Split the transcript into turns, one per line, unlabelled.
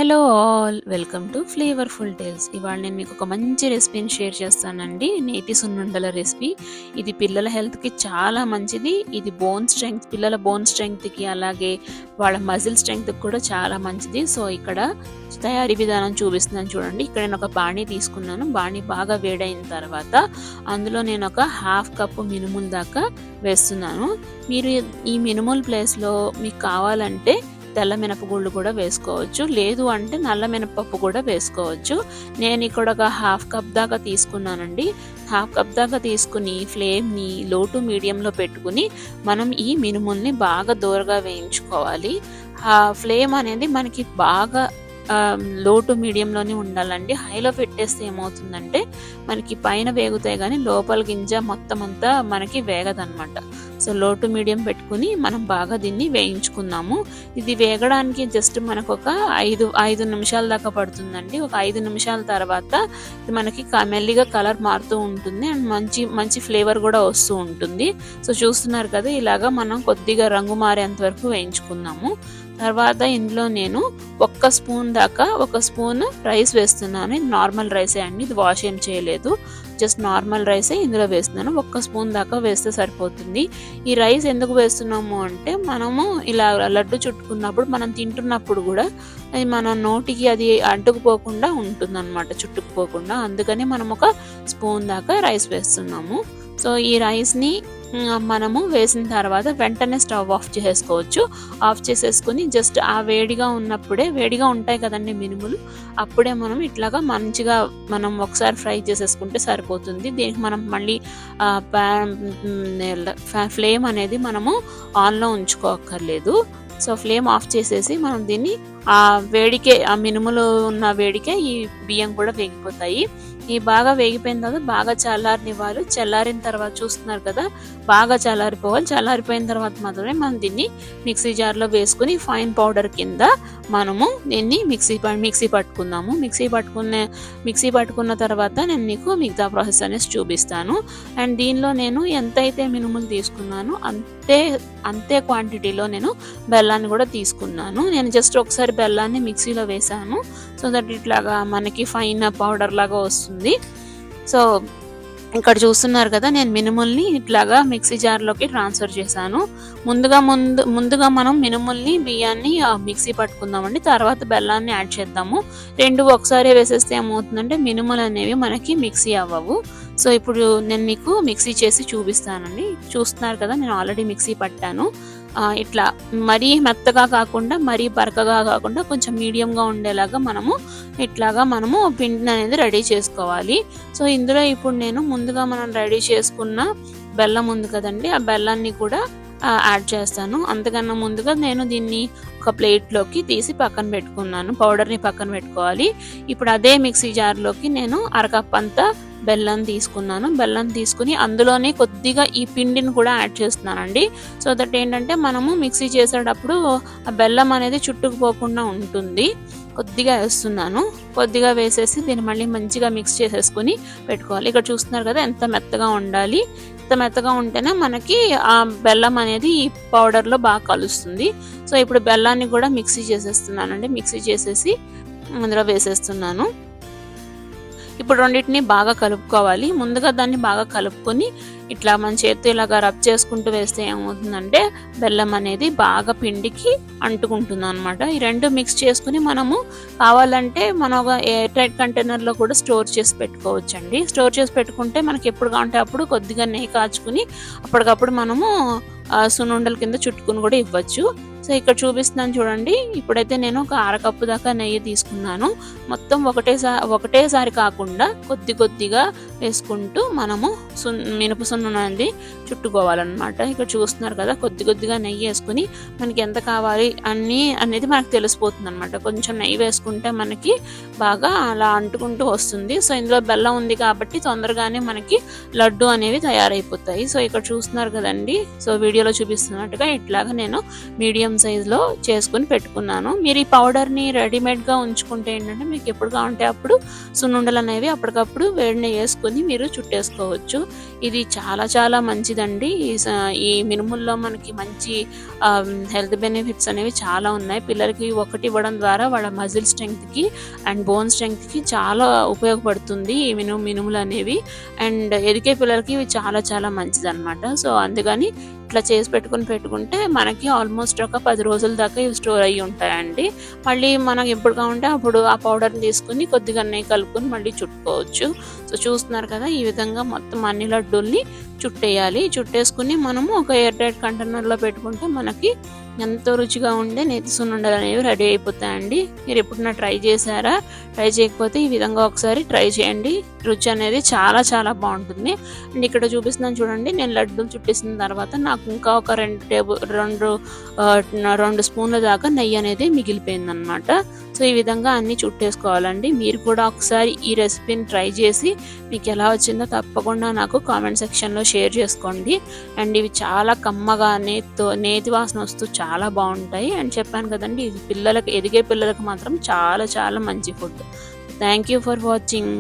Hello all, welcome to Flavourful Tales. ఇవాళ నేను మీకు ఒక మంచి రెసిపీని షేర్ చేస్తానండి. నేతి సున్నుండల రెసిపీ. ఇది పిల్లల హెల్త్కి చాలా మంచిది. ఇది పిల్లల బోన్ స్ట్రెంగ్త్కి అలాగే వాళ్ళ మజిల్ స్ట్రెంగ్త్కి కూడా చాలా మంచిది. సో ఇక్కడ తయారీ విధానం చూపిస్తున్నాను చూడండి. ఇక్కడ నేను ఒక బాణీ తీసుకున్నాను. బాణీ బాగా వేడైన తర్వాత అందులో నేను ఒక హాఫ్ కప్పు మినుముల దాకా వేస్తున్నాను. మీరు ఈ మినుముల ప్లేస్లో మీకు కావాలంటే తెల్ల మినపగుళ్ళు కూడా వేసుకోవచ్చు, లేదు అంటే నల్ల మినపప్పు కూడా వేసుకోవచ్చు. నేను ఇక్కడ ఒక హాఫ్ కప్ దాకా తీసుకున్నానండి. హాఫ్ కప్ దాకా తీసుకుని ఫ్లేమ్ని లో టు మీడియంలో పెట్టుకుని మనం ఈ మినుముల్ని బాగా దూరగా వేయించుకోవాలి. ఫ్లేమ్ అనేది మనకి బాగా లో టు మీడియంలోనే ఉండాలండి. హైలో పెట్టేస్తే ఏమవుతుందంటే మనకి పైన వేగుతాయి కానీ లోపల గింజ మొత్తం అంతా మనకి వేగదనమాట. సో లో టు మీడియం పెట్టుకుని మనం బాగా దీన్ని వేయించుకుందాము. ఇది వేగడానికి జస్ట్ మనకు ఒక ఐదు నిమిషాల దాకా పడుతుందండి. ఒక 5 నిమిషాల తర్వాత ఇది మనకి మెల్లిగా కలర్ మారుతూ ఉంటుంది అండ్ మంచి ఫ్లేవర్ కూడా వస్తూ ఉంటుంది. సో చూస్తున్నారు కదా, ఇలాగా మనం కొద్దిగా రంగు మారేంత వరకు వేయించుకుందాము. తర్వాత ఇందులో నేను ఒక స్పూన్ రైస్ వేస్తున్నాను. ఇది నార్మల్ రైసే అండి, ఇది వాష్ ఏం చేయలేదు, జస్ట్ నార్మల్ రైసే ఇందులో వేస్తున్నాను. 1 స్పూన్ దాకా వేస్తే సరిపోతుంది. ఈ రైస్ ఎందుకు వేస్తున్నాము అంటే మనము ఇలా లడ్డు చుట్టుకున్నప్పుడు మనం తింటున్నప్పుడు కూడా అది మన నోటికి అది అంటుకుపోకుండా ఉంటుందన్నమాట, చుట్టుకుపోకుండా. అందుకని మనం 1 స్పూన్ దాకా రైస్ వేస్తున్నాము. సో ఈ రైస్ని మనము వేసిన తర్వాత వెంటనే స్టవ్ ఆఫ్ చేసేసుకోవచ్చు. ఆఫ్ చేసేసుకుని జస్ట్ ఆ వేడిగా ఉంటాయి కదండి మినుములు, అప్పుడే మనం ఇట్లాగా మంచిగా మనం ఒకసారి ఫ్రై చేసేసుకుంటే సరిపోతుంది. దీనికి మనం మళ్ళీ ఫ్లేమ్ అనేది మనము ఆన్లో ఉంచుకోక్కర్లేదు. సో ఫ్లేమ్ ఆఫ్ చేసేసి మనం దీన్ని ఆ మినుములు ఉన్న వేడికే ఈ బియ్యం కూడా వేగిపోతాయి. ఈ బాగా వేగిపోయిన తర్వాత బాగా చల్లారనివ్వాలి. చల్లారిన తర్వాత చూస్తున్నారు కదా, బాగా చల్లారిపోవాలి. చల్లారిపోయిన తర్వాత మాత్రమే మనం దీన్ని మిక్సీ జార్లో వేసుకుని ఫైన్ పౌడర్ కింద మనము దీన్ని మిక్సీ పట్టుకుందాము. మిక్సీ పట్టుకున్న తర్వాత నేను మీకు మిగతా ప్రాసెస్ అనేది చూపిస్తాను. అండ్ దీనిలో నేను ఎంతైతే మినుములు తీసుకున్నానో అంతే క్వాంటిటీలో నేను బెల్లాన్ని కూడా తీసుకున్నాను. నేను జస్ట్ ఒకసారి బెల్లాన్ని మిక్సీలో వేసాను, సో దట్ ఇట్లాగా మనకి ఫైన్ పౌడర్ లాగా వస్తుంది. సో ఇక్కడ చూస్తున్నారు కదా, నేను మినుముల్ని ఇట్లాగా మిక్సీ జార్లోకి ట్రాన్స్ఫర్ చేశాను. ముందుగా మనం మినుముల్ని బియ్యాన్ని మిక్సీ పట్టుకుందామండి. తర్వాత బెల్లాన్ని యాడ్ చేద్దాము. 2 ఒకసారి వేసేస్తే ఏమవుతుందంటే మినుములు అనేవి మనకి మిక్సీ అవ్వవు. సో ఇప్పుడు నేను మీకు మిక్సీ చేసి చూపిస్తానండి. చూస్తున్నారు కదా, నేను ఆల్రెడీ మిక్సీ పట్టాను. ఇట్లా మరీ మెత్తగా కాకుండా మరీ బరకగా కాకుండా కొంచెం మీడియంగా ఉండేలాగా మనము పిండిని అనేది రెడీ చేసుకోవాలి. సో ఇందులో ఇప్పుడు నేను ముందుగా మనం రెడీ చేసుకున్న బెల్లం ఉంది కదండి, ఆ బెల్లాన్ని కూడా యాడ్ చేస్తాను. అంతకన్నా ముందుగా నేను దీన్ని ఒక ప్లేట్లోకి తీసి పక్కన పెట్టుకున్నాను. పౌడర్ని పక్కన పెట్టుకోవాలి. ఇప్పుడు అదే మిక్సీ జార్లోకి నేను 1/2 కప్ అంతా బెల్లం తీసుకున్నాను. బెల్లం తీసుకుని అందులోనే కొద్దిగా ఈ పిండిని కూడా యాడ్ చేస్తున్నానండి. సో దట్ ఏంటంటే మనము మిక్సీ చేసేటప్పుడు ఆ బెల్లం అనేది చుట్టుకుపోకుండా ఉంటుంది. కొద్దిగా వేస్తున్నాను. కొద్దిగా వేసేసి దీన్ని మళ్ళీ మంచిగా మిక్స్ చేసేసుకుని పెట్టుకోవాలి. ఇక్కడ చూస్తున్నారు కదా, ఎంత మెత్తగా ఉండాలి. ఎంత మెత్తగా ఉంటేనే మనకి ఆ బెల్లం అనేది ఈ పౌడర్లో బాగా కలుస్తుంది. సో ఇప్పుడు బెల్లాన్ని కూడా మిక్సీ చేసేస్తున్నానండి. మిక్సీ చేసేసి అందులో వేసేస్తున్నాను. ఇప్పుడు రెండింటిని బాగా కలుపుకోవాలి. ముందుగా దాన్ని బాగా కలుపుకొని ఇట్లా మన చేతితో ఇలాగా రబ్ చేసుకుంటూ వేస్తే ఏమవుతుందంటే బెల్లం అనేది బాగా పిండికి అంటుకుంటుంది అనమాట. ఈ 2 మిక్స్ చేసుకుని మనము కావాలంటే మనం ఒక ఎయిర్ టైట్ కంటైనర్లో కూడా స్టోర్ చేసి పెట్టుకోవచ్చండి. స్టోర్ చేసి పెట్టుకుంటే మనకి ఎప్పుడు కావాలంటే అప్పుడు కొద్దిగా నెయ్యి కాచుకుని అప్పటికప్పుడు మనము సున్నుండల కింద చుట్టుకుని కూడా ఇవ్వచ్చు. సో ఇక్కడ చూపిస్తున్నాను చూడండి. ఇప్పుడైతే నేను ఒక 1/2 కప్పు దాకా నెయ్యి తీసుకున్నాను. మొత్తం ఒకటేసారి కాకుండా కొద్దిగా వేసుకుంటూ మనము మినప సున్నుండ అనేది చుట్టుకోవాలన్నమాట. ఇక్కడ చూస్తున్నారు కదా, కొద్దిగా నెయ్యి వేసుకుని మనకి ఎంత కావాలి అనేది మనకు తెలిసిపోతుంది అనమాట. కొంచెం నెయ్యి వేసుకుంటే మనకి బాగా అలా అంటుకుంటూ వస్తుంది. సో ఇందులో బెల్లం ఉంది కాబట్టి తొందరగానే మనకి లడ్డు అనేవి తయారైపోతాయి. సో ఇక్కడ చూస్తున్నారు కదండి, సో వీడియోలో చూపిస్తున్నట్టుగా ఇట్లాగా నేను మీడియం సైజులో చేసుకొని పెట్టుకున్నాను. మీరు ఈ పౌడర్‌ని రెడీమేడ్‌గా ఉంచుకుంటే ఏంటంటే మీకు ఎప్పుడు కావాలంటే అప్పుడు సున్నుండలు అనేవి అప్పటికప్పుడు వేడి నెయ్యి వేసుకొని మీరు చుట్టేసుకోవచ్చు. ఇది చాలా చాలా మంచిదండి. ఈ మినుముల్లో మనకి మంచి హెల్త్ బెనిఫిట్స్ అనేవి చాలా ఉన్నాయి. పిల్లలకి ఒకటి ఇవ్వడం ద్వారా వాళ్ళ మజిల్ స్ట్రెంగ్త్‌కి అండ్ బోన్ స్ట్రెంగ్త్‌కి చాలా ఉపయోగపడుతుంది ఈ మినుములు అనేవి. అండ్ ఎదిగే పిల్లలకి ఇవి చాలా చాలా మంచిదన్నమాట. సో అందుకని ఇట్లా చేసి పెట్టుకుంటే మనకి ఆల్మోస్ట్ ఒక 10 రోజుల దాకా ఇవి స్టోర్ అయ్యి ఉంటాయండి. మళ్ళీ మనకు ఎప్పుడు కావాలంటే అప్పుడు ఆ పౌడర్‌ని తీసుకొని కొద్దిగా నెయ్యి కలుపుకొని మళ్ళీ చుట్టుకోవచ్చు. సో చూస్తున్నారు కదా, ఈ విధంగా మొత్తం అన్ని లడ్డూల్ని చుట్టేయాలి. చుట్టేసుకుని మనము ఒక ఎయిర్ టైట్ కంటైనర్‌లో పెట్టుకుంటే మనకి ఎంతో రుచిగా ఉండే నేతి సున్నుండలు అనేవి రెడీ అయిపోతాయండి. మీరు ఎప్పుడైనా ట్రై చేశారా? ట్రై చేయకపోతే ఈ విధంగా ఒకసారి ట్రై చేయండి. రుచి అనేది చాలా చాలా బాగుంటుంది. అండ్ ఇక్కడ చూపిస్తున్నాను చూడండి, నేను లడ్డూలు చుట్టేసిన తర్వాత నాకు ఇంకా ఒక 2 స్పూన్ల దాకా నెయ్యి అనేది మిగిలిపోయిందనమాట. సో ఈ విధంగా అన్నీ చుట్టేసుకోవాలండి. మీరు కూడా ఒకసారి ఈ రెసిపీని ట్రై చేసి మీకు ఎలా వచ్చిందో తప్పకుండా నాకు కామెంట్ సెక్షన్లో షేర్ చేసుకోండి. అండ్ ఇవి చాలా కమ్మగా నేతి వాసన వస్తూ చాలా బాగుంటాయి. అండ్ చెప్పాను కదండి, ఇది ఎదిగే పిల్లలకు మాత్రం చాలా చాలా మంచి food. Thank you for watching.